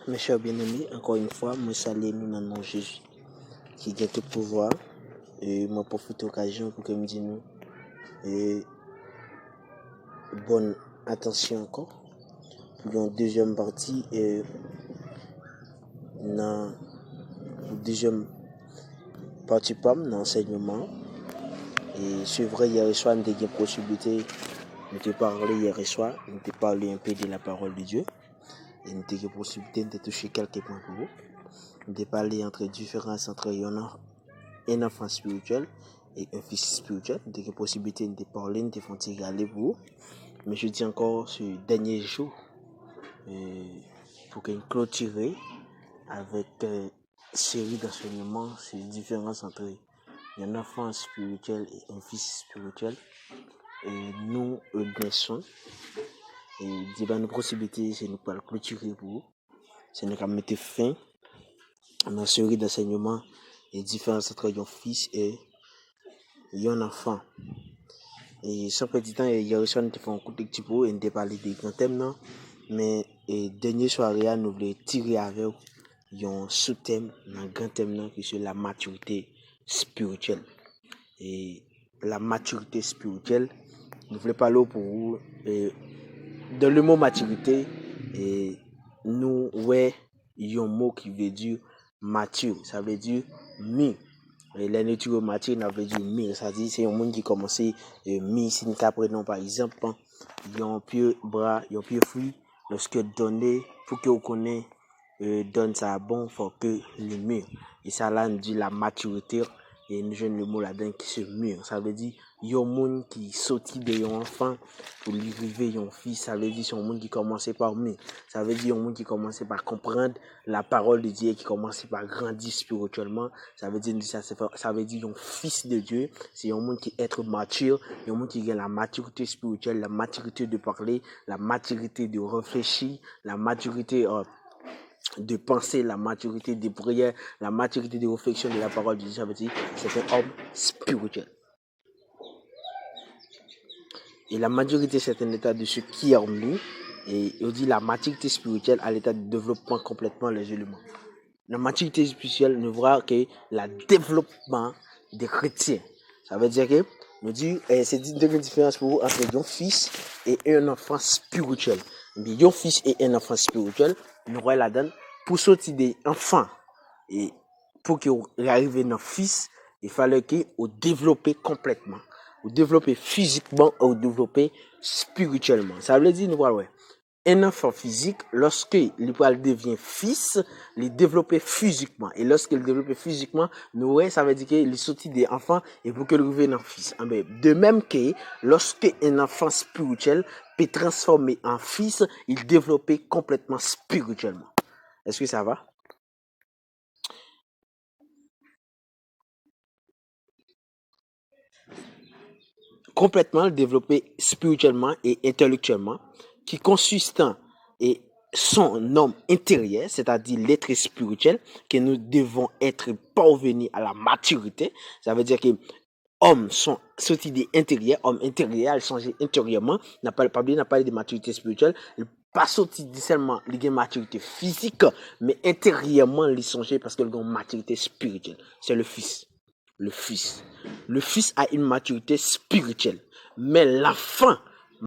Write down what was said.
Mes chers bien-aimés, encore une fois, moi salue nous dans le nom de Jésus, qui a tout pouvoir, et moi profite de l'occasion pour que me dise nous, et bonne attention encore, pour une deuxième partie, et dans la deuxième partie dans l'enseignement, et c'est vrai, hier soir, nous avons une possibilité de parler hier soir, nous avons parlé un peu de la parole de Dieu, et nous avons une possibilité de toucher quelques points pour vous. De parler entre différence entre un enfant spirituel et un fils spirituel. De la possibilité de parler, de faire aller pour vous. Mais je dis encore ce dernier jour pour qu'il clôture avec une série d'enseignements sur la différence entre un enfant spirituel et un fils spirituel. Et nous naissons. Et une possibilité, c'est nous pas le clôturer pour vous. C'est nous qui mettre fin dans une série d'enseignements et différence entre un fils et un enfant. Et sans petit temps, il y a reçu un coup de petit peu et on a parlé des grands thèmes, non? Mais dernière soirée, nous voulons tirer avec un sous-thème, un grand thème, non, qui est la maturité spirituelle. Et la maturité spirituelle, nous voulons parler pour vous. Dans le mot maturité, nous voyons un mot qui veut dire mature, ça veut dire mûr. Et la nature mature, ça veut dire mûr, ça veut dire c'est un monde qui commence mûr. Si nous prenons par exemple, il y a un pied bras, il y a un pied fruit, lorsque donné, pour que vous connaissez, donne ça bon, faut que le mûr. Et ça là, nous dit la maturité, et nous jouons le mot là-dedans qui se mûr. Ça veut dire, il y a un monde qui sortit de un enfant pour lui arriver un fils. Ça veut dire, c'est un monde qui commence par mûr. Ça veut dire, un monde qui commence par comprendre la parole de Dieu, qui commence par grandir spirituellement. Ça veut dire, ça veut dire, un fils de Dieu. C'est un monde qui est être mature, un monde qui a la maturité spirituelle, la maturité de parler, la maturité de réfléchir, la maturité, de penser, la maturité de prière, la maturité de réflexion de la parole de Dieu. Ça veut dire c'est un homme spirituel. Et la maturité, c'est un état de ce qui est en nous. Et on dit la maturité spirituelle à l'état de développement complètement les éléments. La maturité spirituelle ne voit que le développement des chrétiens. Ça veut dire que nous dit c'est une différence pour vous entre un fils et un enfant spirituel. Mais un fils et un enfant spirituel, nous voyons là-dedans pour sortir des enfants et pour qu'il arrive à un fils, il fallait qu'il développe complètement, ou développer physiquement ou développer spirituellement. Ça veut dire nous voilà ouais. Un enfant physique, lorsqu'il devient fils, il développe physiquement. Et lorsqu'il développe physiquement, nous, ça veut dire qu'il sortit des enfants et pour qu'il devienne un fils. De même que lorsqu'un enfant spirituel peut transformer en fils, il développe complètement spirituellement. Est-ce que ça va? Complètement développé spirituellement et intellectuellement, qui consistant et son homme intérieur, c'est-à-dire l'être spirituel, que nous devons être parvenus à la maturité. Ça veut dire que hommes sont sortis de l'intérieur, homme intérieur, ils sont intérieurement, n'a pas parlé de maturité spirituelle, pas sorti seulement de maturité physique, mais intérieurement, ils sont parce qu'ils ont une maturité spirituelle. C'est le fils. Le fils a une maturité spirituelle. Mais l'enfant